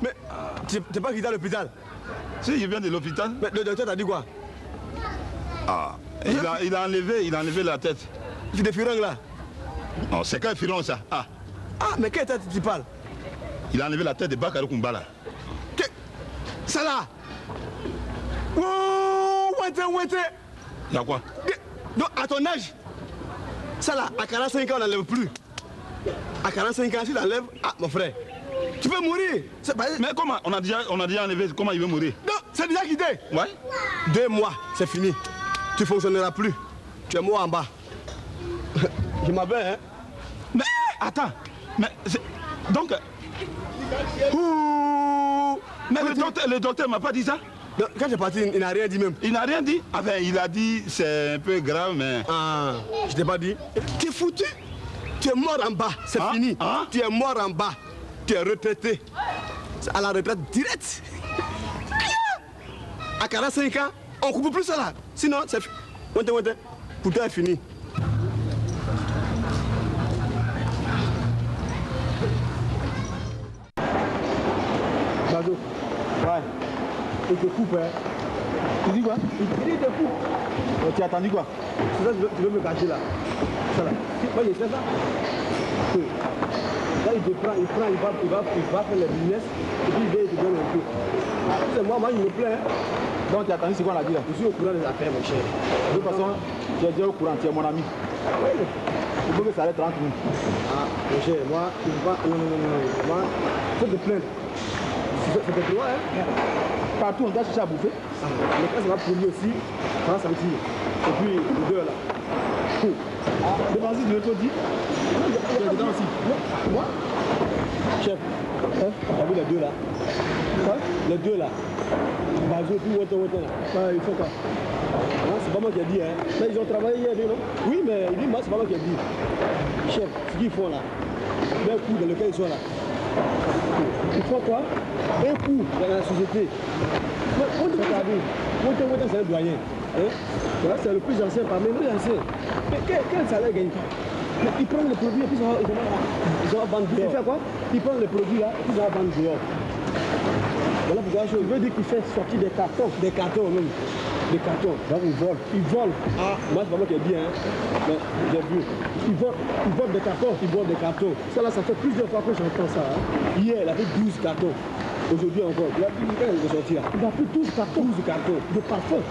Mais tu n'es pas quitté à l'hôpital? Si, je viens de l'hôpital. Mais le docteur t'a dit quoi? Ah, il a enlevé la tête. C'est des firangues là? Non, c'est quel firon ça? Ah, mais quelle tête tu parles? il a enlevé la tête de Bakary Kumbala. Ça là? Oh, ouais. Il y a quoi? Donc, à ton âge, ça là, à 45 ans, on n'enlève plus. À 45 ans, si tu enlèves, mon frère, tu peux mourir. Mais comment? On a déjà enlevé, comment il veut mourir? Non, c'est déjà quitté. Ouais. 2 mois, c'est fini. Tu ne fonctionneras plus. Tu es mort en bas. Je m'appelle, hein? Mais attends, donc... Mais le docteur ne m'a pas dit ça? Non, quand j'ai parti, il n'a rien dit même. Il n'a rien dit? Enfin, il a dit c'est un peu grave, mais... Ah, je t'ai pas dit. Tu es foutu. Tu es mort en bas, c'est fini. Tu es mort en bas. Tu es retraité. C'est à la retraite directe. À 45 ans, on ne coupe plus ça là. Sinon, c'est fini. Pour toi, c'est fini. Bazo, ouais. Il te coupe, hein. Tu dis quoi? Il te coupe. Tu as attendu quoi? C'est ça, tu veux me cacher là. Ça là. Moi, je sais ça. Là, il te prend, il va faire le business. Et puis, il vient, il te donne un peu. C'est moi, je me plains. Donc, tu as attendu ce qu'on a dit là. Je suis au courant des affaires, mon cher. De toute façon, tu es déjà au courant, tu es mon ami. Oui. Il faut que ça arrête entre nous. Mon cher, moi, je ne veux pas. Non. Moi, il faut te plaindre. C'est loin, hein? Partout, on doit chercher à bouffer. Mais quand ça va pourrir aussi, ça va sentir. Et puis, l'odeur là. Devant ici, je vais te dire. Tu es dedans aussi. Moi? Chef, t'as vu les deux là? Quoi? Les deux là. Bazo, puis Woto là. Il faut quoi? C'est pas moi qui ai dit, hein. Mais ils ont travaillé hier, non? Oui, mais il dit, moi, c'est pas moi qui ai dit. Chef, ce qu'ils font là, d'un coup dans lequel ils sont là. Il faut quoi? Un coup dans la société. Woto, c'est un doyen. Voilà, c'est le plus ancien parmi les plus anciens. Mais quel salaire gagne-t-il? Ils prennent les produits et puis ils vont vendre dehors. Il fait quoi? Ils prennent les produits là et puis ils vont vendre dehors. Voilà pourquoi je veux dire qu'il fait sortir des cartons. Des cartons même. Des cartons. Donc ils volent. Ils volent. Moi c'est pas moi qui ai dit, hein. Mais j'ai vu. Ils volent des cartons. Ils volent des cartons. Ça là, ça fait plusieurs fois que j'entends ça. Hein. Hier, il a fait 12 cartons. Aujourd'hui encore. Il a pris quand il est sorti là. Il a pris 12 cartons. 12 cartons de parfum.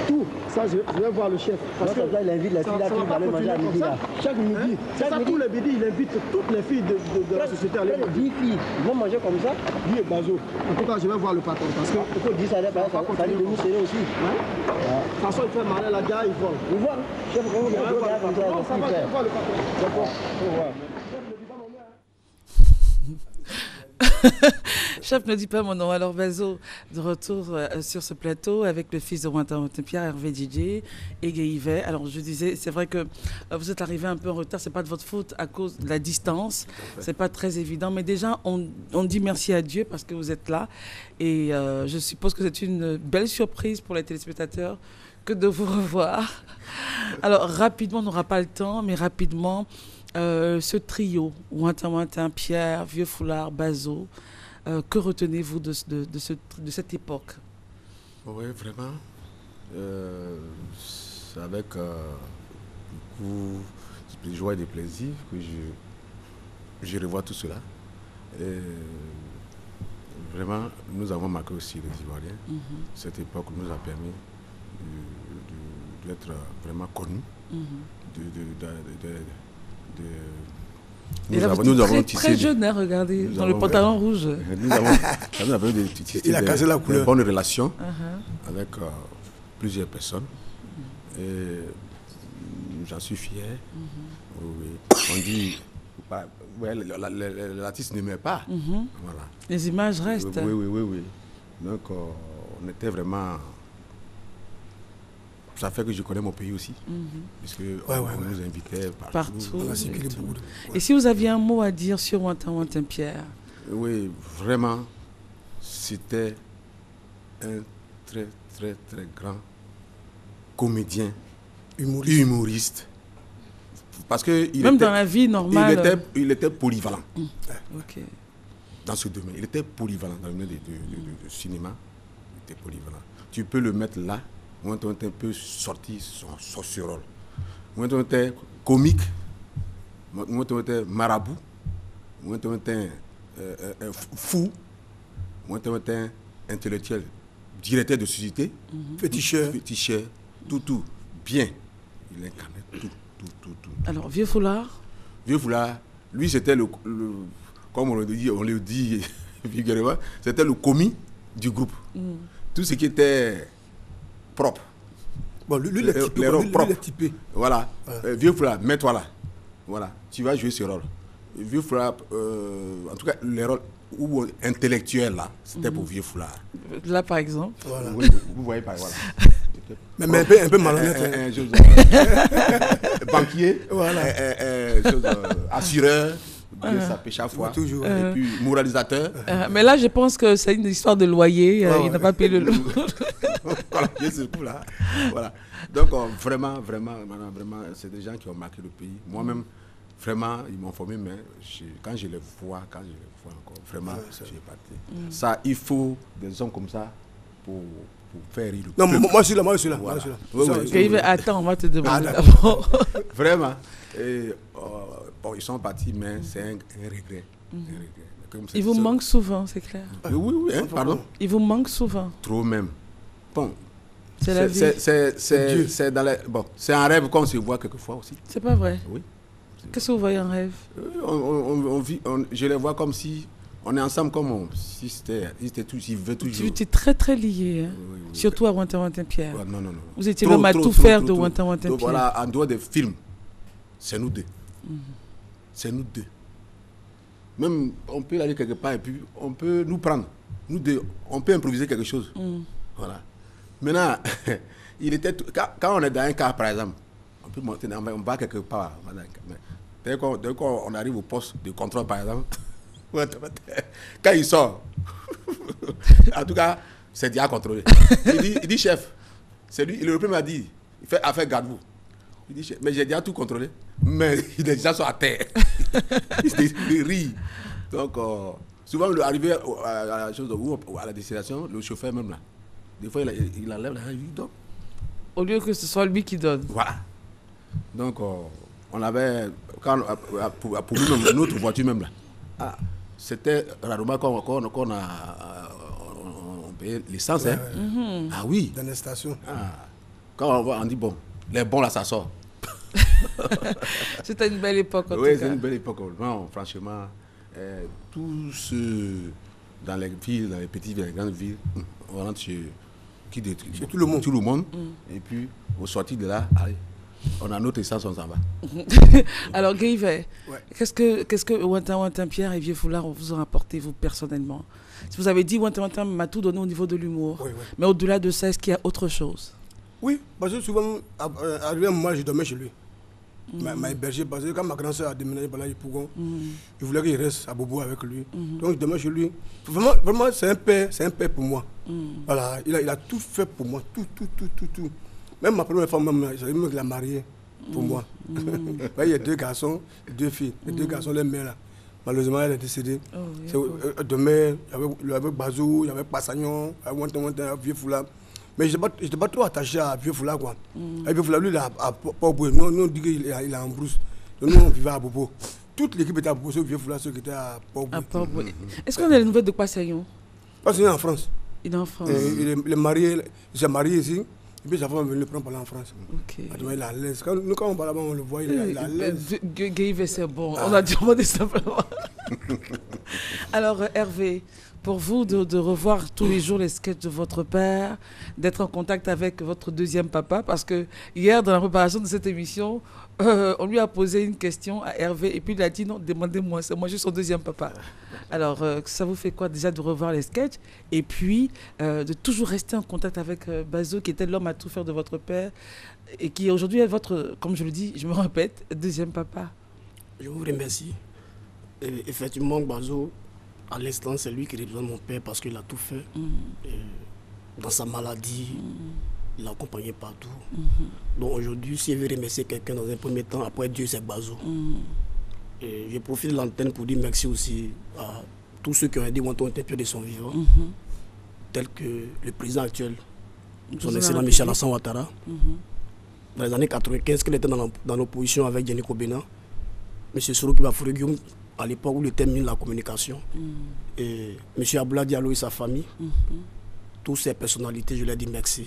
Tout. Ça, je vais voir le chef. Parce que là, il invite les filles là qui vont aller manger à midi là. Chaque midi. C'est ça, tous les midis, il invite toutes les filles de la société à aller manger. 10 filles. Ils vont manger comme ça. Lui et Bazo. En tout cas, je vais voir le patron. Parce que. Il faut dire ça, ça lui nous serrer aussi. De toute façon, il fait marrer la gare, il vole. Il vole. Chef, comment vous allez voir comme ça? Non, ça va, je vais voir le patron. D'accord. Chef ne dit pas mon nom. Alors Bazo, de retour sur ce plateau avec le fils de Wantan Pierre, Hervé DJ et Guéhivet. Alors je disais, c'est vrai que vous êtes arrivé un peu en retard, c'est pas de votre faute à cause de la distance, c'est pas très évident, mais déjà on dit merci à Dieu parce que vous êtes là et je suppose que c'est une belle surprise pour les téléspectateurs que de vous revoir. Alors rapidement, on n'aura pas le temps, mais rapidement, ce trio, Wantan Pierre, Vieux Foulard, Bazo, que retenez-vous de cette époque? Oui, vraiment. C'est avec beaucoup de joie et de plaisir que je revois tout cela. Et vraiment, nous avons marqué aussi les Ivoiriens. Cette époque nous a permis d'être vraiment connus. Et là, vous êtes très jeune, hein, regardez, dans le pantalon rouge. Nous avons il a cassé la couleur. De bonnes relations avec plusieurs personnes. Et j'en suis fier. Oui. On dit, l'artiste ne meurt pas. Voilà. Les images restent. Oui. Donc, on était vraiment... Ça fait que je connais mon pays aussi, puisque on nous invitait partout. Et si vous aviez un mot à dire sur Wantan Pierre? Oui, vraiment, c'était un très grand comédien, humoriste. Parce que même dans la vie normale. Il était polyvalent. Ok. dans ce domaine. Il était polyvalent dans le domaine du cinéma. Il était polyvalent. Tu peux le mettre là, Mohamed Tonton peut sortir son rôle. Mohamed Tonton comique, Mohamed Tonton marabout, Mohamed Tonton fou, Mohamed Tonton intellectuel, directeur de société, féticheur, tout, bien. Il incarnait tout. Alors, Vieux Foulard? Vieux Foulard, lui, c'était comme on le dit vulgairement, c'était le commis du groupe. Tout ce qui était propre. Bon, lui, il est typé. Voilà. Vieux Foulard, mets-toi là. Voilà. Tu vas jouer ce rôle. Vieux Foulard, en tout cas, les rôles intellectuels, là, c'était pour Vieux Foulard. Là, par exemple. Voilà. Vous voyez pas, voilà. Mais un peu malhonnête. Banquier, voilà. Assureur, ça pêche à fois. Toujours. Et puis moralisateur. Mais là, je pense que c'est une histoire de loyer. Il n'a pas payé le loyer. Voilà, ce coup-là. Voilà. Donc, vraiment, c'est des gens qui ont marqué le pays. Moi-même, vraiment, ils m'ont formé, mais quand je les vois encore, vraiment, j'ai parti. Ça, il faut des hommes comme ça pour faire rire. Non, moi je suis là. Attends, on va te demander. Vraiment. Et, ils sont partis, mais c'est un regret. Il vous manque souvent, c'est clair. Oui, hein, pardon. Il vous manque souvent. Trop même. Bon. C'est la vie. C'est un rêve qu'on se voit quelquefois aussi. C'est pas vrai? Oui. Qu'est-ce que vous voyez en rêve? Je les vois comme si on est ensemble, comme si c'était tout, ils veulent toujours. Tu étais très très lié, hein? Oui. Surtout à Ouantin-Pierre. Non. Vous étiez l'homme à tout faire de Ouantin-Pierre. Voilà, en dehors des films, c'est nous deux. C'est nous deux. Même, on peut aller quelque part et puis on peut nous prendre. Nous deux, on peut improviser quelque chose. Voilà. Maintenant, quand on est dans un cas, par exemple, on peut monter, on va quelque part. Dès qu'on arrive au poste de contrôle, par exemple, quand il sort, en tout cas, c'est déjà contrôlé. Il dit chef, c'est lui, le premier m'a dit, il fait affaire garde-vous. Il dit chef, mais j'ai déjà tout contrôlé. Mais il est déjà sur la terre. il rit. Donc, souvent, arrivé à la destination, le chauffeur même là, des fois, il enlève la il donne. Au lieu que ce soit lui qui donne. Voilà. Donc, on avait, pour nous, notre voiture même là, c'était rarement qu'on a payé l'essence. Hein. Ah oui. Dans les stations. Quand on dit, bon, les bons là, ça sort. C'était une belle époque en tout cas. Oui, c'est une belle époque. Non, franchement, tous ceux dans les villes, dans les petites villes, les grandes villes, on rentre chez tout le monde. Et puis, au sortir de là, allez, on a notre essence, on s'en va. Alors, Guy-Yves, qu'est-ce que Ouantin-Pierre et Vieux Foulard vous ont apporté, vous, personnellement? Si vous avez dit Ouantin m'a tout donné au niveau de l'humour, mais au-delà de ça, est-ce qu'il y a autre chose? Oui, parce que souvent, arrivé à un moment, je dormais chez lui. M'a hébergé parce que quand ma grande soeur a déménagé par là, il voulait qu'il reste à Bobo avec lui. Donc je dormais chez lui. Vraiment, c'est un père pour moi. Voilà, il a tout fait pour moi, tout. Même ma première femme, il a marié pour moi. Il y a 2 garçons et 2 filles. Les 2 garçons, les mères là. Malheureusement, elle est décédée. Demain, il y avait Bazou, il y avait Passagnon, il y avait Vieux Foulard. Mais je n'étais pas trop attaché à Vieux Foulard, quoi. Vieux Foulard, lui, il a Port-Boué. Nous, on dit qu'il est en brousse. Donc, nous, on vivait à Bobo. Toute l'équipe était à Bobo, sauf Vieux Foulard, ceux qui étaient à Port-Boué. Est-ce qu'on a les nouvelles de Passagnon? Parce qu'il est en France. Il est en France. Il est marié, il s'est marié ici. Et puis, sa femme est venue le prendre pour aller en France. Il est à l'aise. Quand on parle là-bas, on le voit, il est à l'aise. Guy-Yves, c'est bon. On a demandé simplement. Alors, Hervé, pour vous de revoir tous les jours les sketchs de votre père, d'être en contact avec votre deuxième papa, parce que hier, dans la préparation de cette émission, on lui a posé une question à Hervé, et puis il a dit non, demandez-moi, c'est moi, je suis son deuxième papa. Alors, ça vous fait quoi déjà de revoir les sketchs, et puis de toujours rester en contact avec Bazo, qui était l'homme à tout faire de votre père, et qui aujourd'hui est votre, comme je le dis, je me répète, deuxième papa? Je vous remercie. Et effectivement, Bazo, à l'instant, c'est lui qui représente mon père parce qu'il a tout fait. Dans sa maladie, il l'a accompagné partout. Donc aujourd'hui, si je veux remercier quelqu'un dans un premier temps, après Dieu, c'est Bazo. Et je profite de l'antenne pour dire merci aussi à tous ceux qui ont aidé Wanton Otepior de son vivant, tels que le président actuel, son excellent Michel Alassane Ouattara. Dans les années 95, qu'il était dans l'opposition avec Yannick Obena, M. Soroki Bafouré-Guillaume, à l'époque où il était ministre de la communication, et M. Aboula Diallo et sa famille, toutes ces personnalités, je leur dis merci.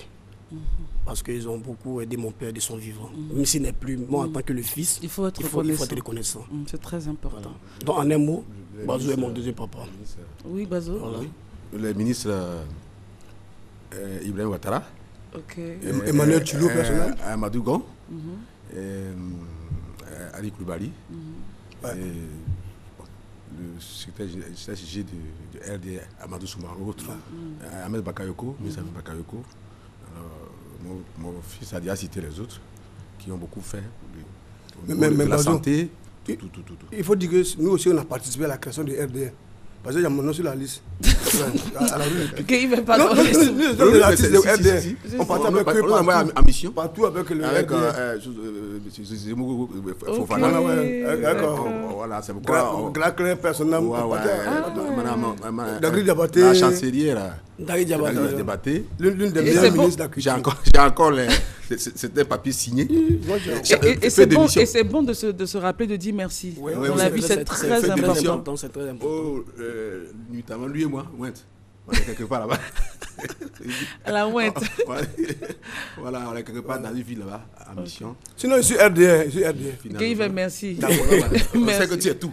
Parce qu'ils ont beaucoup aidé mon père de son vivant. Même s'il n'est plus, moi en tant que le fils, il faut être reconnaissant. C'est très important. Voilà. Donc en un mot, Bazou est mon deuxième papa. Oui, Bazou. Voilà. Le ministre Ibrahim Ouattara. Ok. Emmanuel Tulou, personnel. Amadou Gon. Ali Koulibaly. Le secrétaire GG de RD, Amadou Soumarou, Ahmed Bakayoko, ministre Ahmed Bakayoko. Mon fils a déjà cité les autres qui ont beaucoup fait pour la santé. Tout. Il faut dire que nous aussi, on a participé à la création de RDR. Parce qu'il y a mon nom sur la liste. À la rue. Il ne veut pas donner. Les artistes de RDR. On partait avec eux en mission. Partout avec le RDR. Fofana. D'accord. Voilà, c'est pourquoi. Grand clair personnel. Dagri Diabaté. La chancelière. Dagri Diabaté. L'une des meilleures ministres de la culture. J'ai encore c'était un papier signé. Et c'est bon de se rappeler de dire merci. Dans la vie, c'est très important. C'est très important. Notamment lui et moi, Ouente. On est quelque part là-bas. À la Ouente. Voilà, on est quelque part dans une ville là-bas, en mission. Sinon, je suis RDR. Guy, merci. On sait que tu es tout.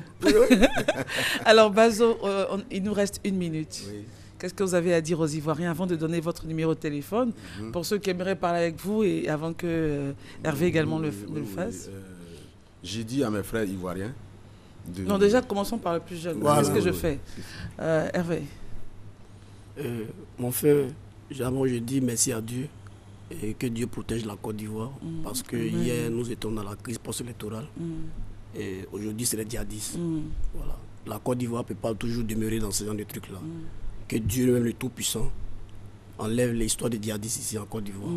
Alors, Bazo, il nous reste 1 minute. Oui. Qu'est-ce que vous avez à dire aux Ivoiriens avant de donner votre numéro de téléphone pour ceux qui aimeraient parler avec vous et avant que Hervé également le fasse? J'ai dit à mes frères ivoiriens. Non, déjà, commençons par le plus jeune. Voilà. Qu'est-ce que je fais Hervé. Mon frère, je dis merci à Dieu et que Dieu protège la Côte d'Ivoire parce que hier, nous étions dans la crise post-électorale et aujourd'hui, c'est les djihadistes. Voilà. La Côte d'Ivoire ne peut pas toujours demeurer dans ce genre de trucs-là. Que Dieu, même le Tout-Puissant, enlève l'histoire des djihadistes ici en Côte d'Ivoire.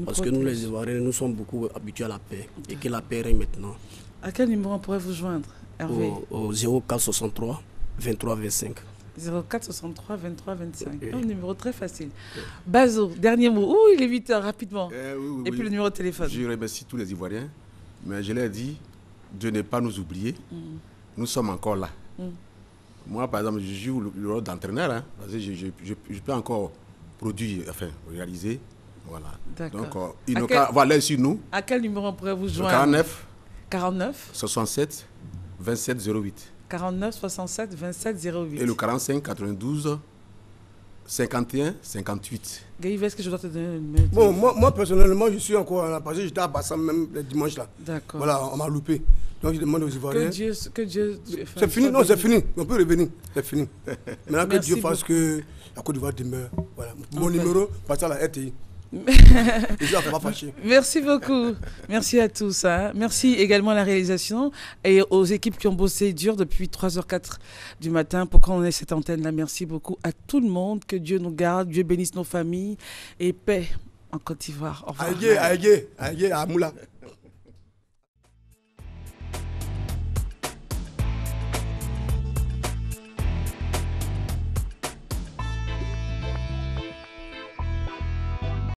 Parce que nous, les Ivoiriens, nous sommes beaucoup habitués à la paix et que la paix règne maintenant. À quel numéro on pourrait vous joindre, Hervé? Au 0463 23 25. 0463 23 25. Un numéro très facile. Bazo, dernier mot. Ouh, il est 8h, rapidement. Et puis le numéro de téléphone. Je remercie tous les Ivoiriens, mais je leur ai dit de ne pas nous oublier. Nous sommes encore là. Moi, par exemple, je joue le rôle d'entraîneur, hein, parce que je peux encore produire, enfin, réaliser. Voilà. Donc, ils n'ont qu'à avoir l'œil sur nous. À quel numéro on pourrait vous joindre? 49 67 27 08. 49 67 27 08. Et le 45 92 51 58. Gaïve, est-ce que je dois te donner une mail? Bon, moi personnellement, je suis encore là, parce que j'étais à Bassam même le dimanche là. D'accord. Voilà, on m'a loupé. Donc je demande aux Ivoiriens. Que Dieu c'est fini, non, c'est fini. On peut revenir. C'est fini. Maintenant que Dieu fasse que la Côte d'Ivoire demeure. Voilà. Mon numéro, passe à la RTI. Merci beaucoup. Merci à tous. Hein. Merci également à la réalisation et aux équipes qui ont bossé dur depuis 3h04 du matin pour qu'on ait cette antenne-là. Merci beaucoup à tout le monde. Que Dieu nous garde, Dieu bénisse nos familles et paix en Côte d'Ivoire. Au revoir. Aïe, Amoula.